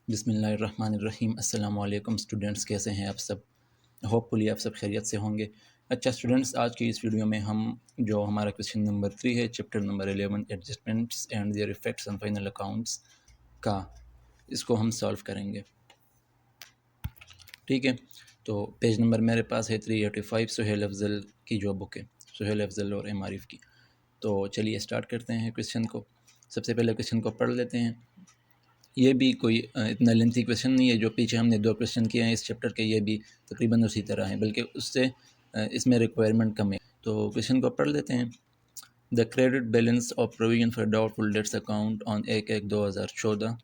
बिस्मिल्लाहिर्रहमानिर्रहीम। अस्सलाम वालेकुम स्टूडेंट्स, कैसे हैं आप सब? होपफुली आप सब खैरियत से होंगे। अच्छा स्टूडेंट्स, आज की इस वीडियो में हम जो हमारा क्वेश्चन नंबर 3 है, chapter number 11 adjustments and there effects on final accounts का, इसको हम सॉल्व करेंगे। ठीक है, तो पेज नंबर मेरे पास है 385, सुहेल अफजल की जो बुक है, सुहेल अफजल और एम आरिफ की। तो चलिए स्टार्ट करते हैं क्वेश्चन को। सबसे पहले क्वेश्चन को पढ़ लेते हैं। ये भी कोई इतना लेंथी क्वेश्चन नहीं है। जो पीछे हमने 2 क्वेश्चन किए हैं इस चैप्टर के, ये भी तकरीबन उसी तरह हैं, बल्कि उससे इसमें रिक्वायरमेंट कम है। तो क्वेश्चन को पढ़ लेते हैं। The credit balance of provision for doubtful debts account on 1/1/2014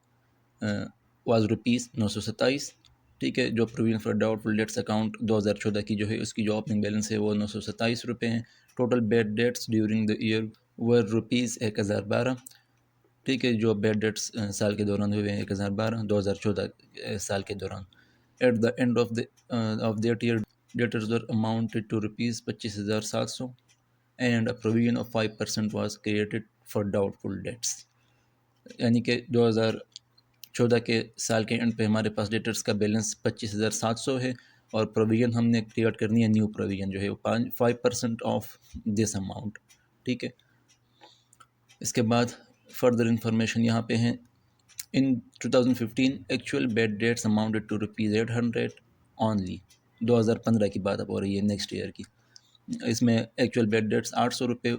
was ₹927। ठीक है, जो provision for doubtful debts account 2014 की जो है, उसकी जो ओपनिंग बैलेंस है वो ₹927 हैं। Total bad debts during the year वर ₹1012। ठीक है, जो बैड डेट्स साल के दौरान हुए हैं 2012-2014 साल के दौरान। At the end of that year debtors were amounted to ₹25,700 and a provision of 5% was created for doubtful debts. यानी कि 2014 के साल के एंड पे हमारे पास डेटर्स का बैलेंस 25,700 है, और प्रोविज़न हमने क्रिएट करनी है, न्यू प्रोविज़न जो है वो 5% ऑफ दिस अमाउंट। ठीक है, इसके बाद फर्दर इंफॉर्मेशन यहाँ पे हैं। In 2015 actual bad debts amounted to ₹800 only. 2015 की बात अब हो रही है, नेक्स्ट ईयर की। इसमें एक्चुअल बैड डेट्स ₹800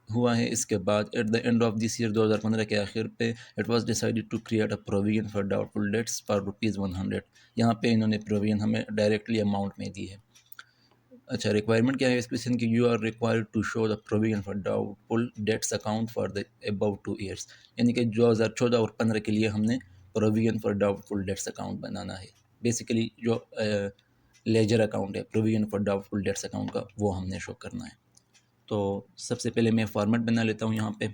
हुआ है। इसके बाद at the end of this year 2015 के आखिर पे it was decided to create a provision for doubtful debts for ₹100। यहाँ पे इन्होंने प्रोविजन हमें डायरेक्टली अमाउंट में दी है। अच्छा, रिक्वायरमेंट क्या है इस क्वेश्चन की? You are required to show the provision for doubtful debts account for the above 2 years. यानी कि 2014 और 15 के लिए हमने provision for doubtful debts account बनाना है। बेसिकली जो लेजर अकाउंट है provision for doubtful debts account का, वो हमने शो करना है। तो सबसे पहले मैं फॉर्मेट बना लेता हूँ यहाँ पे।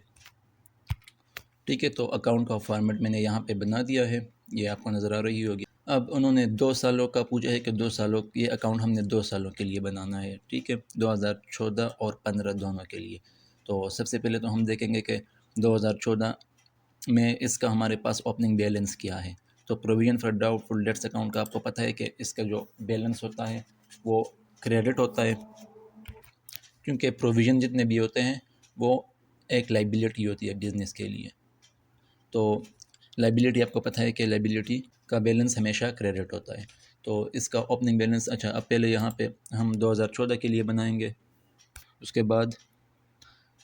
ठीक है, तो अकाउंट का फॉर्मेट मैंने यहाँ पे बना दिया है, ये आपको नज़र आ रही होगी। अब उन्होंने 2 सालों का पूछा है कि 2 सालों, ये अकाउंट हमने 2 सालों के लिए बनाना है। ठीक है, 2014 और 15 दोनों के लिए। तो सबसे पहले तो हम देखेंगे कि 2014 में इसका हमारे पास ओपनिंग बैलेंस क्या है। तो provision for doubtful debts account का आपको पता है कि इसका जो बैलेंस होता है वो क्रेडिट होता है, क्योंकि प्रोविज़न जितने भी होते हैं वो एक लाइबिलिटी होती है बिज़नेस के लिए। तो लाइबिलिटी आपको पता है कि लाइबिलिटी का बैलेंस हमेशा क्रेडिट होता है। तो इसका ओपनिंग बैलेंस, अच्छा अब पहले यहाँ पे हम 2014 के लिए बनाएंगे, उसके बाद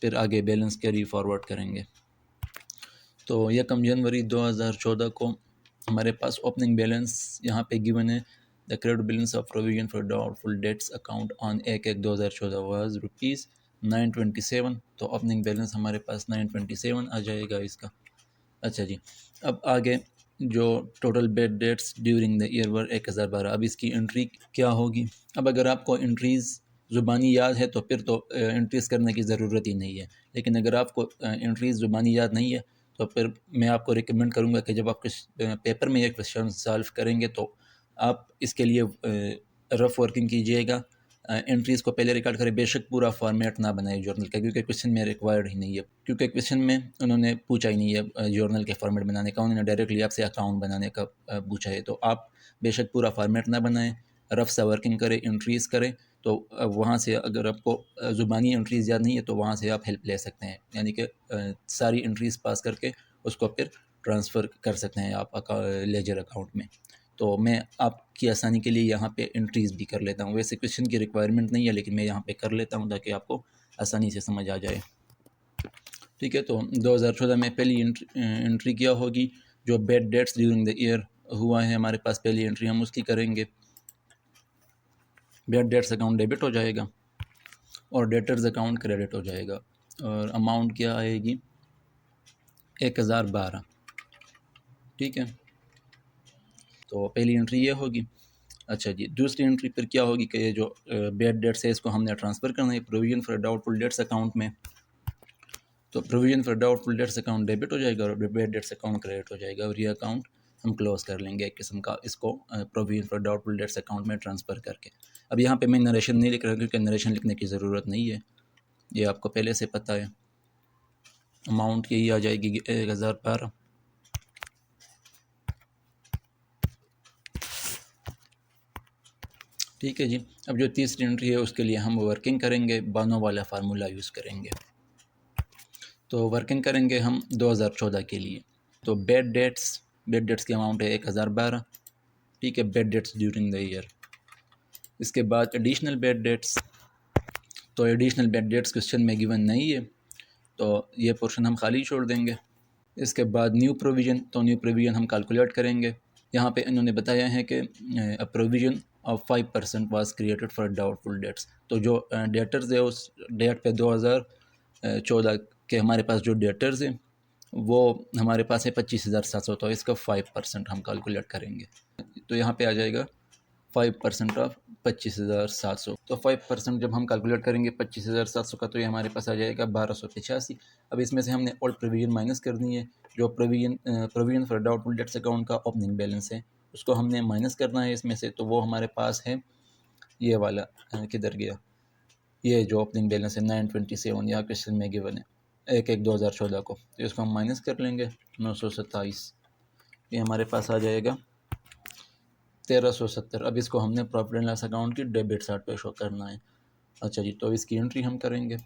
फिर आगे बैलेंस कैरी फॉरवर्ड करेंगे। तो 1 जनवरी 2014 को हमारे पास ओपनिंग बैलेंस यहाँ पे गिवन है। The credit balance of provision for doubtful debts account on 1/1/2014 was ₹927। तो ओपनिंग बैलेंस हमारे पास 927 आ जाएगा इसका। अच्छा जी, अब आगे जो total bad debts during the year वर 1012। अब इसकी एंट्री क्या होगी? अब अगर आपको एंट्रीज़ ज़ुबानी याद है तो फिर तो एंट्रीज़ करने की ज़रूरत ही नहीं है। लेकिन अगर आपको एंट्रीज़ ज़ुबानी याद नहीं है तो फिर मैं आपको रिकमेंड करूँगा कि जब आप पेपर में ये क्वेश्चन सॉल्व करेंगे तो आप इसके लिए रफ़ वर्किंग कीजिएगा। एंट्रीज़ को पहले रिकॉर्ड करें। बेशक पूरा फॉर्मेट ना बनाए जर्नल का, क्योंकि क्वेश्चन में रिक्वायर्ड ही नहीं है। क्योंकि क्वेश्चन में उन्होंने पूछा ही नहीं है जर्नल के फॉर्मेट बनाने का, उन्होंने डायरेक्टली आपसे अकाउंट बनाने का पूछा है। तो आप बेशक पूरा फॉर्मेट ना बनाएं, रफ सा वर्किंग करें, एंट्रीज़ करें। तो वहाँ से अगर आपको ज़ुबानी एंट्रीज़ याद नहीं है तो वहाँ से आप हेल्प ले सकते हैं, यानी कि सारी एंट्रीज़ पास करके उसको फिर ट्रांसफ़र कर सकते हैं आप लेजर अकाउंट में। तो मैं आपकी आसानी के लिए यहाँ पे एंट्रीज़ भी कर लेता हूँ। वैसे क्वेश्चन की रिक्वायरमेंट नहीं है, लेकिन मैं यहाँ पे कर लेता हूँ ताकि आपको आसानी से समझ आ जाए। ठीक है, तो 2014 में पहली एंट्री क्या होगी? जो bad debts during the year हुआ है हमारे पास, पहली एंट्री हम उसकी करेंगे। बैड डेट्स अकाउंट डेबिट हो जाएगा और डेटर्स अकाउंट क्रेडिट हो जाएगा, और अमाउंट क्या आएगी? 1012। ठीक है, तो पहली एंट्री ये होगी। अच्छा जी, दूसरी एंट्री फिर क्या होगी कि ये जो बैड डेट्स है इसको हमने ट्रांसफ़र करना है provision for doubtful debts account में। तो provision for doubtful debts account debit हो जाएगा और बैड डेट्स अकाउंट क्रेडिट हो जाएगा, और ये अकाउंट हम क्लोज कर लेंगे एक किस्म का, इसको provision for doubtful debts account में ट्रांसफ़र करके। अब यहाँ पे मैं नरेशन नहीं लिख रहा क्योंकि नरेशन लिखने की ज़रूरत नहीं है, ये आपको पहले से पता है। अमाउंट यही आ जाएगी 1012। ठीक है जी। अब जो तीसरी एंट्री है उसके लिए हम वर्किंग करेंगे, बानो वाला फार्मूला यूज़ करेंगे। तो वर्किंग करेंगे हम 2014 के लिए। तो बेड डेट्स की अमाउंट है 1012। ठीक है, bad dates during the year. इसके बाद एडिशनल बेड डेट्स, तो एडिशनल बेड डेट्स क्वेश्चन में गिवन नहीं है, तो ये पोर्शन हम खाली छोड़ देंगे। इसके बाद न्यू प्रोविज़न, तो न्यू प्रोविज़न हम कैलकुलेट करेंगे। यहाँ पे इन्होंने बताया है कि provision of 5% was created for doubtful dates. तो जो डेटर्स है उस डेट पे 2014 के हमारे पास जो डेटर्स हैं वो हमारे पास है 25,700, तो इसका 5% हम कैलकुलेट करेंगे। तो यहाँ पे आ जाएगा 5% ऑफ 25,700। तो 5% जब हम कैलकुलेट करेंगे 25,700 का, तो ये हमारे पास आ जाएगा 1285। अब इसमें से हमने ओल्ड प्रोविजन माइनस करनी है। जो provision for doubtful debts account का ओपनिंग बैलेंस है उसको हमने माइनस करना है इसमें से। तो वो हमारे पास है ये वाला, किधर गया, ये जो ओपनिंग बैलेंस है 927, यहाँ क्वेश्चन में गिवन है 1/1/2014 को। तो इसको हम माइनस कर लेंगे 927, ये हमारे पास आ जाएगा 1370। अब इसको हमने प्रॉफिट एंड लॉस अकाउंट की डेबिट साइड पे शो करना है। अच्छा जी, तो इसकी एंट्री हम करेंगे।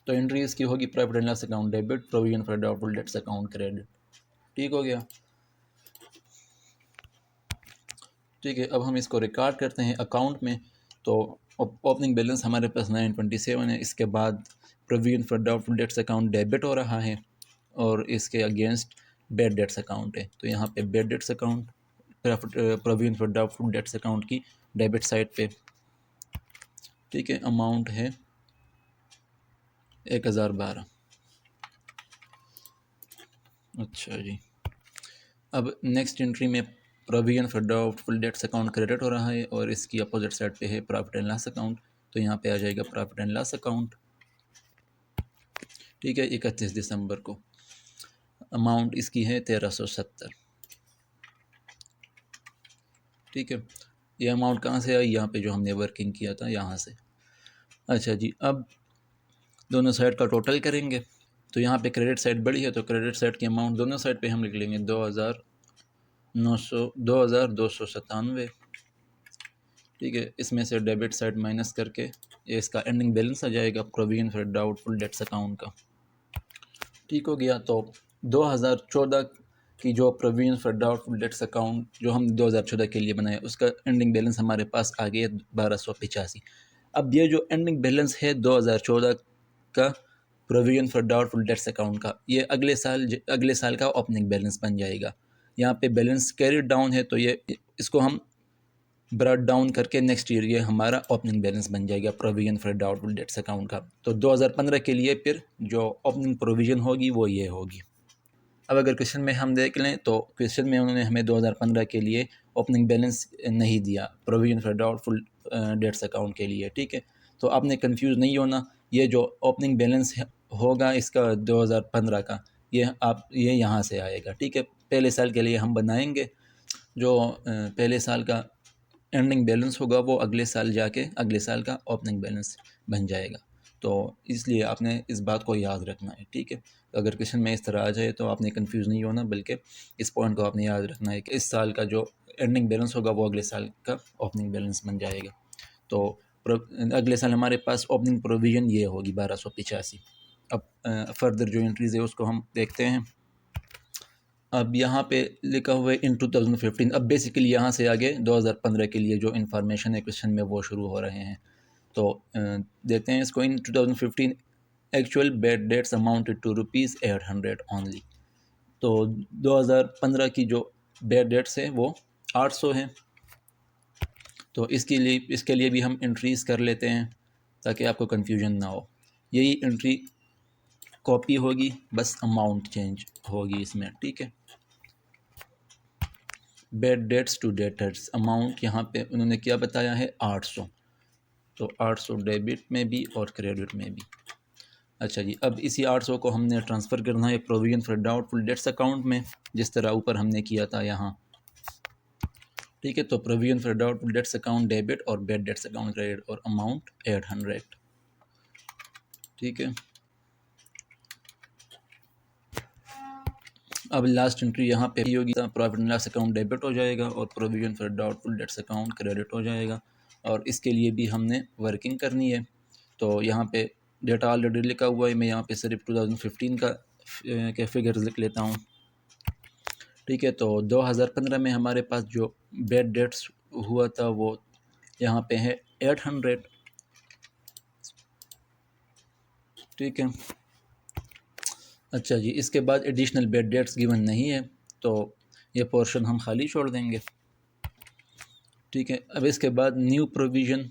तो एंट्री इसकी होगी profit and loss account debit, provision for doubtful debts account credit. ठीक हो गया। ठीक है, अब हम इसको रिकॉर्ड करते हैं अकाउंट में। तो ओपनिंग बैलेंस हमारे पास 927 है। इसके बाद provision for doubtful debts account debit हो रहा है और इसके अगेंस्ट बेड डेट्स अकाउंट है। तो यहाँ पे bad debts account, provision for doubtful debts account की डेबिट साइड पे, ठीक है, अमाउंट है 1012। अच्छा जी, अब नेक्स्ट एंट्री में provision for doubtful debts account credit हो रहा है और इसकी अपोजिट साइड पे है प्रॉफिट एंड लॉस अकाउंट। तो यहाँ पे आ जाएगा प्रॉफिट एंड लॉस अकाउंट। ठीक है, 31 दिसंबर को अमाउंट इसकी है 1370। ठीक है, ये अमाउंट कहाँ से आई, यहाँ पे जो हमने वर्किंग किया था यहाँ से। अच्छा जी, अब दोनों साइड का टोटल करेंगे। तो यहाँ पे क्रेडिट साइड बड़ी है तो क्रेडिट साइड की अमाउंट दोनों साइड पे हम लिख लेंगे 2297। ठीक है, इसमें से डेबिट साइड माइनस करके ये इसका एंडिंग बैलेंस आ जाएगा provision for doubtful debts account का। ठीक हो गया। तो 2014 की जो provision for doubtful debts account जो हम 2014 के लिए बनाए उसका एंडिंग बैलेंस हमारे पास आ गया 1285। अब ये जो एंडिंग बैलेंस है 2014 का provision for doubtful debts account का, ये अगले साल का ओपनिंग बैलेंस बन जाएगा। यहाँ पे बैलेंस कैरी डाउन है तो ये इसको हम ब्रॉड डाउन करके नेक्स्ट ईयर ये हमारा ओपनिंग बैलेंस बन जाएगा provision for doubtful debts account का। तो 2015 के लिए फिर जो ओपनिंग प्रोविजन होगी वो ये होगी। अब अगर क्वेश्चन में हम देख लें तो क्वेश्चन में उन्होंने हमें 2015 के लिए ओपनिंग बैलेंस नहीं दिया provision for doubtful debts account के लिए। ठीक है, तो आपने कंफ्यूज नहीं होना, ये जो ओपनिंग बैलेंस होगा इसका 2015 का, ये यहाँ से आएगा। ठीक है, पहले साल के लिए हम बनाएंगे, जो पहले साल का एंडिंग बैलेंस होगा वो अगले साल जाके अगले साल का ओपनिंग बैलेंस बन जाएगा। तो इसलिए आपने इस बात को याद रखना है। ठीक है, अगर क्वेश्चन में इस तरह आ जाए तो आपने कंफ्यूज नहीं होना, बल्कि इस पॉइंट को आपने याद रखना है कि इस साल का जो एंडिंग बैलेंस होगा वो अगले साल का ओपनिंग बैलेंस बन जाएगा। तो अगले साल हमारे पास ओपनिंग प्रोविज़न ये होगी 1285। अब फर्दर जो एंट्रीज़ है उसको हम देखते हैं। अब यहाँ पे लिखा हुआ है इन 2015। अब बेसिकली यहाँ से आगे 2015 के लिए जो इन्फॉर्मेशन है क्वेश्चन में वो शुरू हो रहे हैं। तो देखते हैं इसको। In 2015 actual bad debts amounted to ₹800 only. तो 2015 की जो बेड डेट्स है वो 800 है। तो इसके लिए भी हम एंट्रीज कर लेते हैं ताकि आपको कन्फ्यूजन ना हो। यही एंट्री कॉपी होगी, बस अमाउंट चेंज होगी इसमें। ठीक है, bad debts to debtors amount यहाँ पे उन्होंने क्या बताया है 800। तो 800 डेबिट में भी और क्रेडिट में भी। अच्छा जी, अब इसी 800 को हमने ट्रांसफ़र करना है provision for doubtful debts account में, जिस तरह ऊपर हमने किया था यहाँ। ठीक है, तो provision for doubtful debts account debit और बेड डेट्स अकाउंट क्रेडिट और अमाउंट 800। ठीक है, अब लास्ट एंट्री यहाँ पे होगी, profit and loss account debit हो जाएगा और provision for doubtful debts account credit हो जाएगा, और इसके लिए भी हमने वर्किंग करनी है। तो यहाँ पे डेटा ऑलरेडी लिखा हुआ है, मैं यहाँ पे सिर्फ 2015 का के फिगर्स लिख लेता हूँ। ठीक है, तो 2015 में हमारे पास जो बैड डेट्स हुआ था वो यहाँ पे है 800। ठीक है, अच्छा जी, इसके बाद एडिशनल बैड डेट्स गिवन नहीं है, तो ये पोर्शन हम खाली छोड़ देंगे। ठीक है, अब इसके बाद न्यू प्रोविज़न,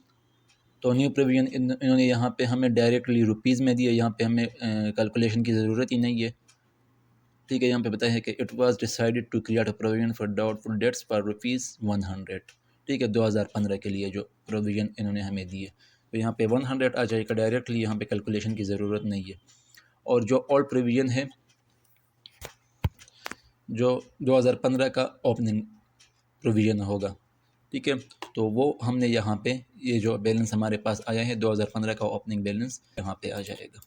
तो न्यू प्रोविज़न इन्होंने यहाँ पे हमें डायरेक्टली रुपीज़ में दिया, यहाँ पे हमें कैलकुलेशन की ज़रूरत ही नहीं है। ठीक है, यहाँ पे बताया है कि it was decided to create a provision for doubtful debts for ₹100। ठीक है, 2015 के लिए जो प्रोविज़न इन्होंने हमें दी है, तो यहाँ पे 100 आ जाएगा डायरेक्टली, यहाँ पे कैलकुलेशन की ज़रूरत नहीं है। और जो ओल्ड प्रोविज़न है, जो 2015 का ओपनिंग प्रोविज़न होगा, ठीक है, तो वो हमने यहाँ पे ये जो बैलेंस हमारे पास आया है 2015 का ओपनिंग बैलेंस यहाँ पे आ जाएगा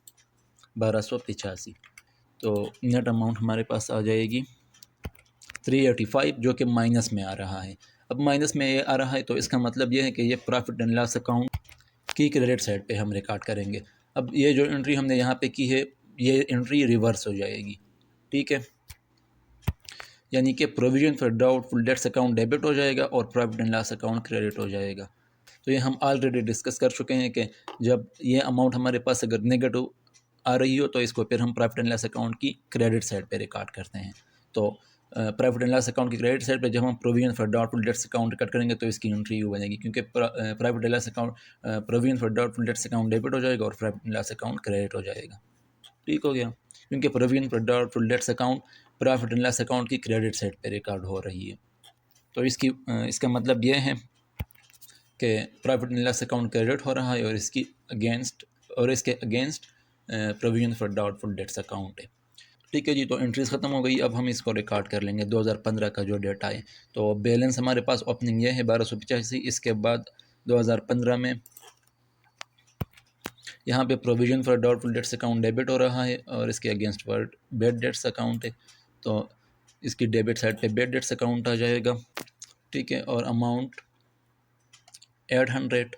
1285। तो नेट अमाउंट हमारे पास आ जाएगी 385, जो कि माइनस में आ रहा है। अब माइनस में ये आ रहा है तो इसका मतलब ये है कि ये प्रॉफिट एंड लॉस अकाउंट की क्रेडिट साइड पे हम रिकॉर्ड करेंगे। अब ये जो एंट्री हमने यहाँ पे की है, ये एंट्री रिवर्स हो जाएगी। ठीक है, यानी कि provision for doubtful debts account debit हो जाएगा और profit and loss account credit हो जाएगा। तो ये हम ऑलरेडी डिस्कस कर चुके हैं कि जब ये अमाउंट हमारे पास अगर नेगेटिव आ रही हो तो इसको फिर हम प्रॉफिट एंड लॉस अकाउंट की क्रेडिट साइड पे रिकॉर्ड करते हैं। तो प्रॉफिट एंड लॉस अकाउंट की क्रेडिट साइड पे जब हम provision for doubtful debts account cut करेंगे तो इसकी एंट्री यू बनेगी, क्योंकि profit and loss account provision for doubtful debts account debit हो जाएगा और profit and loss account credit हो जाएगा। ठीक हो गया, क्योंकि provision for doubtful debts account profit and loss account की क्रेडिट साइड पे रिकॉर्ड हो रही है। तो इसका मतलब ये है कि profit and loss account credit हो रहा है और इसके against provision for doubtful debts account है। ठीक है जी, तो एंट्रीज ख़त्म हो गई। अब हम इसको रिकॉर्ड कर लेंगे 2015 का जो डेटा है। तो बैलेंस हमारे पास ओपनिंग ये है 1285। इसके बाद 2015 में यहाँ पे provision for doubtful debts account debit हो रहा है और इसके against word bad debts account है, तो इसकी डेबिट साइड पे बैड डेट्स अकाउंट आ जाएगा। ठीक है, और अमाउंट 800।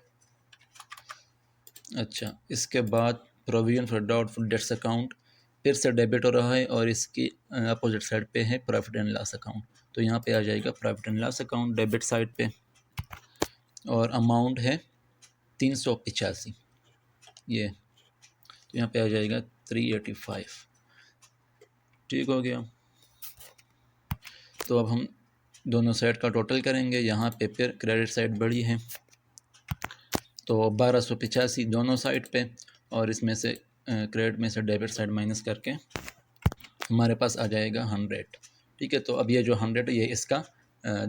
अच्छा, इसके बाद provision for doubtful debts account फिर से डेबिट हो रहा है और इसकी अपोजिट साइड पे है प्रॉफिट एंड लॉस अकाउंट, तो यहाँ पे आ जाएगा profit and loss account debit side पे, और अमाउंट है 385। ये तो यहाँ पे आ जाएगा 385। ठीक हो गया, तो अब हम दोनों साइड का टोटल करेंगे। यहाँ पे फिर क्रेडिट साइड बड़ी है तो 1285 दोनों साइड पे, और इसमें से क्रेडिट में से डेबिट साइड माइनस करके हमारे पास आ जाएगा 100। ठीक है, तो अब ये जो 100 है ये इसका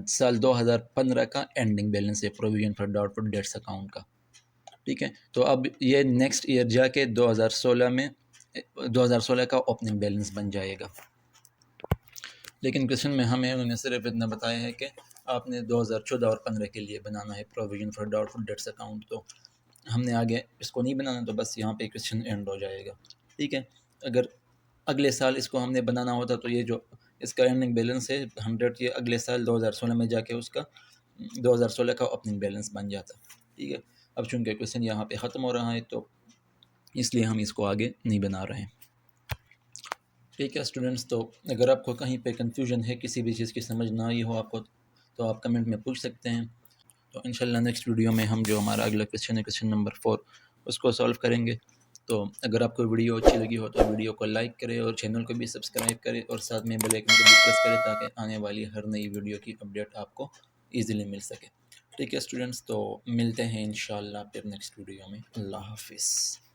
साल 2015 का एंडिंग बैलेंस है provision for doubtful debts account का। ठीक है, तो अब ये नेक्स्ट ईयर जाके 2016 का ओपनिंग बैलेंस बन जाएगा। लेकिन क्वेश्चन में हमें उन्होंने सिर्फ इतना बताया है कि आपने 2014 और 15 के लिए बनाना है provision for doubtful debts account, तो हमने आगे इसको नहीं बनाना, तो बस यहाँ पे क्वेश्चन एंड हो जाएगा। ठीक है, अगर अगले साल इसको हमने बनाना होता तो ये जो इसका एंडिंग बैलेंस है 100, ये अगले साल 2016 में जाके उसका 2016 का ओपनिंग बैलेंस बन जाता। ठीक है, अब चूँकि क्वेश्चन यहाँ पे ख़त्म हो रहा है तो इसलिए हम इसको आगे नहीं बना रहे हैं। ठीक है स्टूडेंट्स, तो अगर आपको कहीं पे कंफ्यूजन है, किसी भी चीज़ की समझ ना आई हो आपको, तो आप कमेंट में पूछ सकते हैं। तो इंशाल्लाह नेक्स्ट वीडियो में हम जो हमारा अगला क्वेश्चन है, क्वेश्चन नंबर 4, उसको सॉल्व करेंगे। तो अगर आपको वीडियो अच्छी लगी हो तो वीडियो को लाइक करें और चैनल को भी सब्सक्राइब करें और साथ में बेल आइकन को भी प्रेस करें ताकि आने वाली हर नई वीडियो की अपडेट आपको ईज़िली मिल सके। ठीक है स्टूडेंट्स, तो मिलते हैं इंशाल्लाह फिर नेक्स्ट वीडियो में। अल्लाह हाफिज़।